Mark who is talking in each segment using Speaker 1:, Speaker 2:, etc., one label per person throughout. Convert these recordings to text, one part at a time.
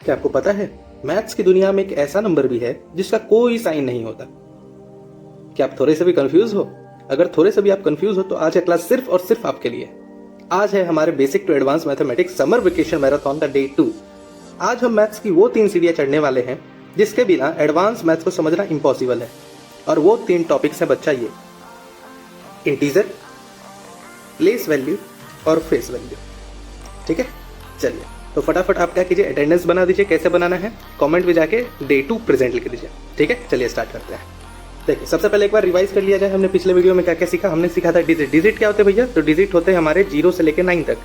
Speaker 1: क्या आपको पता है मैथ्स की दुनिया में एक ऐसा नंबर भी है जिसका कोई साइन नहीं होता? क्या आप थोड़े से भी कंफ्यूज हो? अगर थोड़े से भी आप कंफ्यूज हो तो आज का क्लास सिर्फ और सिर्फ आपके लिए। आज है हमारे basic to advance mathematics summer vacation marathon का डे 2। आज हम मैथ्स की वो 3 सीढ़ियां चढ़ने वाले हैं जिसके बिना एडवांस मैथ्स को समझना इम्पॉसिबल है। और वो 3 टॉपिक्स हैं बच्चा, ये इंटीजर, प्लेस वैल्यू और फेस वैल्यू। ठीक है, चलिए तो फटाफट आप क्या कीजिए, अटेंडेंस बना दीजिए। कैसे बनाना है कमेंट में जाके डे 2 प्रेजेंट लिख दीजिए। ठीक है, चलिए स्टार्ट करते हैं। देखिए सबसे पहले एक बार रिवाइज कर लिया जाए, हमने पिछले वीडियो में क्या क्या सीखा। हमने सीखा था डिजिट। डिजिट क्या होते हैं भैया? तो डिजिट होते हैं हमारे 0 से लेकर 9 तक।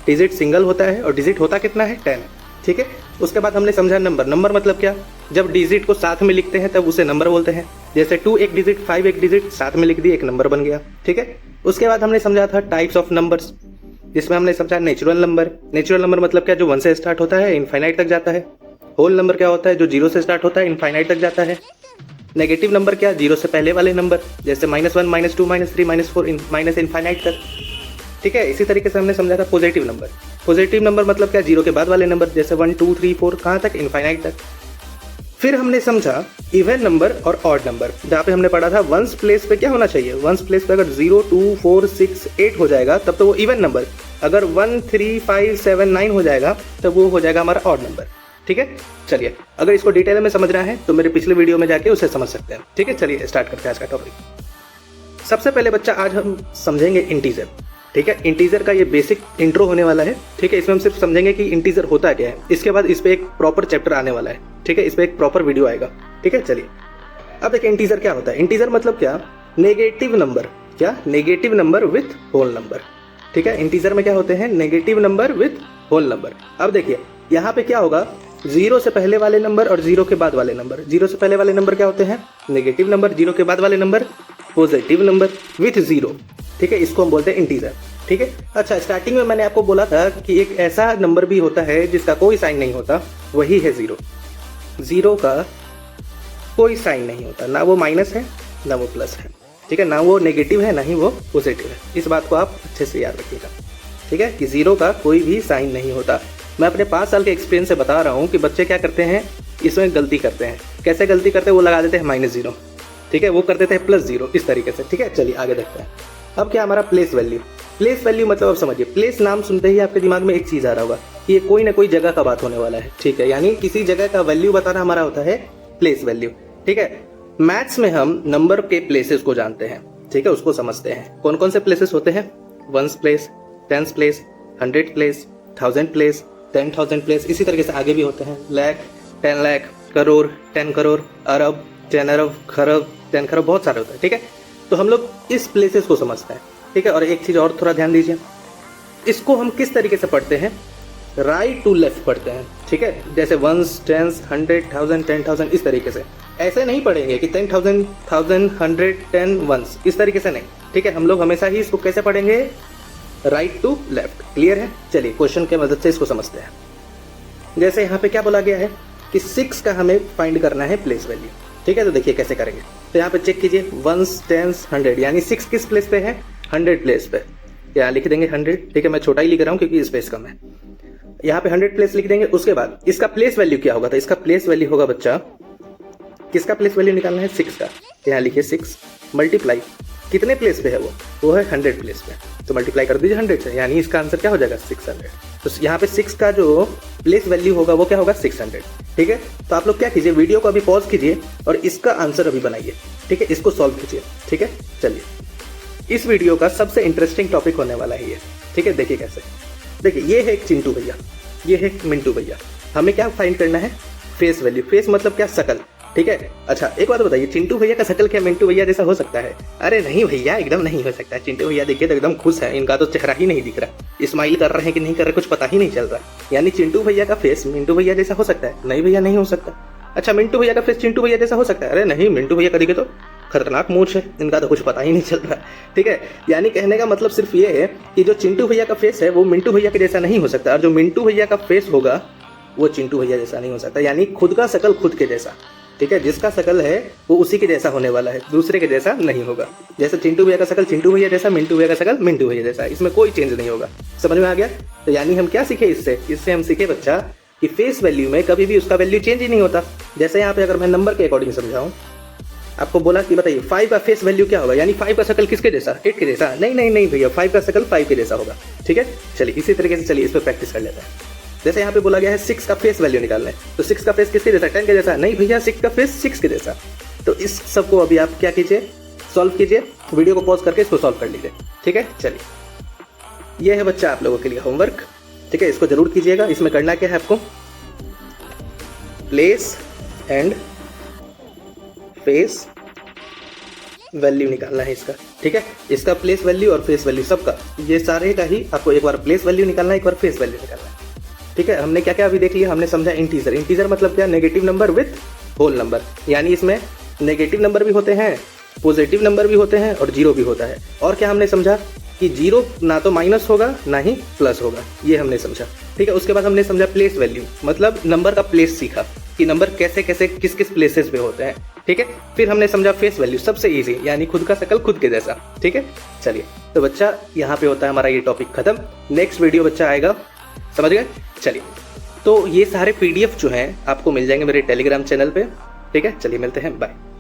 Speaker 1: डिजिट सिंगल होता है और डिजिट होता कितना है? 10। ठीक है, उसके बाद हमने समझा नंबर। नंबर मतलब क्या? जब डिजिट को साथ में लिखते हैं तब उसे नंबर बोलते हैं। जैसे 2 एक डिजिट, 5 एक डिजिट, साथ में लिख दिए, एक नंबर बन गया। ठीक है, उसके बाद हमने समझा था टाइप्स ऑफ नंबर्स, जिसमें हमने समझा नेचुरल नंबर। नेचुरल नंबर मतलब क्या? जो 1 से स्टार्ट होता है इनफाइनाइट तक जाता है। होल नंबर क्या होता है? जो 0 से स्टार्ट होता है इनफाइनाइट तक जाता है। नेगेटिव नंबर क्या? 0 से पहले वाले नंबर, जैसे -1 -2 -3 -4 माइनस इनफाइनाइट तक। ठीक है, इसी तरीके से हमने समझा था पॉजिटिव नंबर। पॉजिटिव नंबर मतलब क्या? 0 के बाद वाले नंबर, जैसे 1 2 3 4 कहाँ तक? इनफाइनाइट तक। फिर हमने समझा इवन नंबर और ऑड नंबर, जहाँ पे हमने पढ़ा था वंस प्लेस पे क्या होना चाहिए। वंस प्लेस पे अगर 0 2 4 6 8 हो जाएगा तब तो वो इवन नंबर। अगर 1 3 5 7 9 हो जाएगा तब वो हो जाएगा हमारा ऑड नंबर। ठीक है, चलिए अगर इसको डिटेल में समझना है तो मेरे पिछले वीडियो में जाके उसे समझ सकते हैं। ठीक है, चलिए स्टार्ट करते हैं आज का टॉपिक। सबसे पहले बच्चा आज हम समझेंगे इंटीजर। ठीक है, इंटीजर का ये बेसिक इंट्रो होने वाला है। ठीक है, इसमें हम सिर्फ समझेंगे कि इंटीजर होता क्या है। इसके बाद इस पे एक प्रॉपर चैप्टर आने वाला है। ठीक है, इस पे एक प्रॉपर वीडियो आएगा। ठीक है, चलिए अब देखिए इंटीजर क्या होता है। इंटीजर मतलब क्या? Negative number. क्या? Negative number with whole number. ठीक है, इंटीजर में क्या होते हैं? Negative number with whole number. अब देखिए यहाँ पे क्या होगा, 0 से पहले वाले नंबर और 0 के बाद वाले नंबर। 0 से पहले वाले नंबर क्या होते हैं? Negative number. 0 के बाद वाले नंबर पॉजिटिव नंबर विथ 0। ठीक है, इसको हम बोलते हैं इंटीजर। ठीक है, अच्छा स्टार्टिंग में मैंने आपको बोला था कि एक ऐसा नंबर भी होता है जिसका कोई साइन नहीं होता, वही है 0। 0 का कोई साइन नहीं होता, ना वो माइनस है ना वो प्लस है। ठीक है, ना वो नेगेटिव है ना ही वो पॉजिटिव है। इस बात को आप अच्छे से याद रखिएगा। ठीक है, कि 0 का कोई भी साइन नहीं होता। मैं अपने 5 साल के एक्सपीरियंस से बता रहा हूँ कि बच्चे क्या करते हैं, इसमें गलती करते हैं। कैसे गलती करते हैं? वो लगा देते हैं -0। ठीक है, वो कर देते हैं +0, इस तरीके से। ठीक है, चलिए आगे देखते हैं। अब क्या हमारा प्लेस वैल्यू। प्लेस वैल्यू मतलब आप समझिए, प्लेस नाम सुनते ही आपके दिमाग में एक चीज आ रहा होगा कि ये कोई ना कोई जगह का बात होने वाला है। ठीक है, यानी किसी जगह का वैल्यू बताना हमारा होता है प्लेस वैल्यू। ठीक है, मैथ्स में हम नंबर के प्लेसेस को जानते हैं। ठीक है, उसको समझते हैं। कौन कौन से प्लेसेस होते हैं? 1 place, 10 place, 100 place, 1000 place, 10,000 place, इसी तरीके से आगे भी होते हैं। लाख, 10 लाख, करोड़, 10 करोड़, अरब, 10 अरब, खरब, 10 खरब, बहुत सारे होते हैं। ठीक है, तो हम लोग इस प्लेसेस को समझते हैं। ठीक है, और एक चीज और थोड़ा ध्यान दीजिए, इसको हम किस तरीके से पढ़ते हैं? राइट टू लेफ्ट पढ़ते हैं। ठीक है, जैसे 1s 10s 100 1000 10,000 इस तरीके से। ऐसे नहीं पढ़ेंगे कि 10,000 1000 100 10 1s, इस तरीके से नहीं। ठीक है, हम लोग हमेशा ही इसको कैसे पढ़ेंगे? Right to left. क्लियर है? चलिए क्वेश्चन के मदद से इसको समझते हैं। जैसे यहाँ पे क्या बोला गया है कि 6 का हमें फाइंड करना है प्लेस वैल्यू। ठीक है, तो देखिए कैसे करेंगे। तो यहाँ पे चेक कीजिए 1s 10s 100, यानी 6 किस प्लेस पे है? 100 प्लेस पे। यहाँ लिख देंगे 100। ठीक है, मैं छोटा ही लिख रहा हूँ क्योंकि स्पेस कम है। यहाँ पे 100 प्लेस लिख देंगे। उसके बाद इसका प्लेस वैल्यू क्या होगा? तो इसका प्लेस वैल्यू होगा बच्चा, किसका प्लेस वैल्यू निकालना है? 6 का। यहाँ लिखिए 6 मल्टीप्लाई, कितने प्लेस पे है वो है 100 प्लेस पे। तो मल्टीप्लाई कर दीजिए 100 से, यानी इसका आंसर क्या हो जाएगा? 600। तो यहाँ पे 6 का जो प्लेस वैल्यू होगा वो क्या होगा? 600। ठीक है, तो आप लोग क्या कीजिए, वीडियो को अभी पॉज कीजिए और इसका आंसर अभी बनाइए। ठीक है, इसको सॉल्व कीजिए। ठीक है, चलिए इस वीडियो का सबसे इंटरेस्टिंग टॉपिक होने वाला है ये। ठीक है, देखिए कैसे। देखिए ये है एक चिंटू भैया, ये है एक मिंटू भैया। हमें क्या फाइंड करना है? Face value. फेस मतलब क्या? शकल। ठीक है, अच्छा एक बात बताइए, चिंटू भैया का शकल क्या मिंटू भैया जैसा हो सकता है? अरे नहीं भैया, एकदम नहीं हो सकता। चिंटू भैया देखिए तो एकदम खुश है, इनका तो चेहरा ही नहीं दिख रहा। स्माइल कर रहे हैं कि नहीं कर रहे कुछ पता ही नहीं चल रहा। यानी चिंटू भैया का फेस मिंटू भैया जैसा हो सकता है? नहीं भैया, नहीं हो सकता। अच्छा मिंटू भैया का फेस चिंटू भैया जैसा हो सकता है? अरे नहीं, मिंटू भैया का देखिए तो खतरनाक मूछ है, इनका तो कुछ पता ही नहीं चल रहा। ठीक है, यानी कहने का मतलब सिर्फ ये है कि जो चिंटू भैया का फेस है वो मिंटू भैया के जैसा नहीं हो सकता, और जो मिंटू भैया का फेस होगा वो चिंटू भैया जैसा नहीं हो सकता। यानी खुद का शकल खुद के जैसा। ठीक है, जिसका शकल है वो उसी के जैसा होने वाला है, दूसरे के जैसा नहीं होगा। जैसे चिंटू भैया का शकल चिंटू भैया जैसा, मिंटू भैया का शकल मिंटू भैया जैसा, इसमें कोई चेंज नहीं होगा। समझ में आ गया? तो यानी हम क्या सीखे इससे हम सीखे बच्चा कि फेस वैल्यू में कभी भी उसका वैल्यू चेंज ही नहीं होता। जैसे यहाँ पे अगर मैं नंबर के अकॉर्डिंग समझाऊं, आपको बोला कि बताइए 5 का फेस वैल्यू क्या होगा, यानी 5 का शक्ल किसके जैसा, 8 के जैसा। नहीं नहीं नहीं भैया, 5 का शक्ल 5 के जैसा होगा। ठीक है, चलिए इसी तरीके से चलिए इस पर प्रैक्टिस कर लेते हैं। जैसे यहाँ पे बोला गया है 6 का फेस वैल्यू निकालना है, तो 6 का फेस किसके जैसा, 10 के जैसा। नहीं भैया, 6 का फेस 6 के जैसा। तो इस सब को अभी आप क्या कीजिए, सॉल्व कीजिए, वीडियो को पॉज करके इसको सॉल्व कर लीजिए। ठीक है, चलिए ये है बच्चा आप लोगों के लिए होमवर्क। ठीक है, इसको जरूर कीजिएगा। इसमें करना क्या है आपको, प्लेस एंड फेस वैल्यू निकालना है इसका। ठीक है, इसका प्लेस वैल्यू और फेस वैल्यू सबका, ये सारे का ही आपको एक बार प्लेस वैल्यू निकालना है, एक बार फेस वैल्यू निकालना है। ठीक है, हमने क्या क्या अभी देख लिया, हमने समझा इंटीजर। इंटीजर मतलब क्या, negative number with whole number, यानी इसमें नेगेटिव नंबर भी होते हैं, पॉजिटिव नंबर भी होते हैं और जीरो भी होता है। और क्या हमने समझा कि जीरो ना तो माइनस होगा ना ही प्लस होगा, ये हमने समझा। ठीक है, उसके बाद हमने समझा प्लेस वैल्यू, मतलब नंबर का प्लेस सीखा कि नंबर कैसे कैसे किस किस प्लेसेस पे होते हैं। ठीक है, फिर हमने समझा फेस वैल्यू, सबसे इजी, यानी खुद का शक्ल खुद के जैसा। ठीक है, चलिए तो बच्चा यहाँ पे होता है हमारा ये टॉपिक खत्म। नेक्स्ट वीडियो बच्चा आएगा, समझ गए। चलिए, तो ये सारे PDF जो हैं आपको मिल जाएंगे मेरे टेलीग्राम चैनल पे। ठीक है, चलिए मिलते हैं, बाय।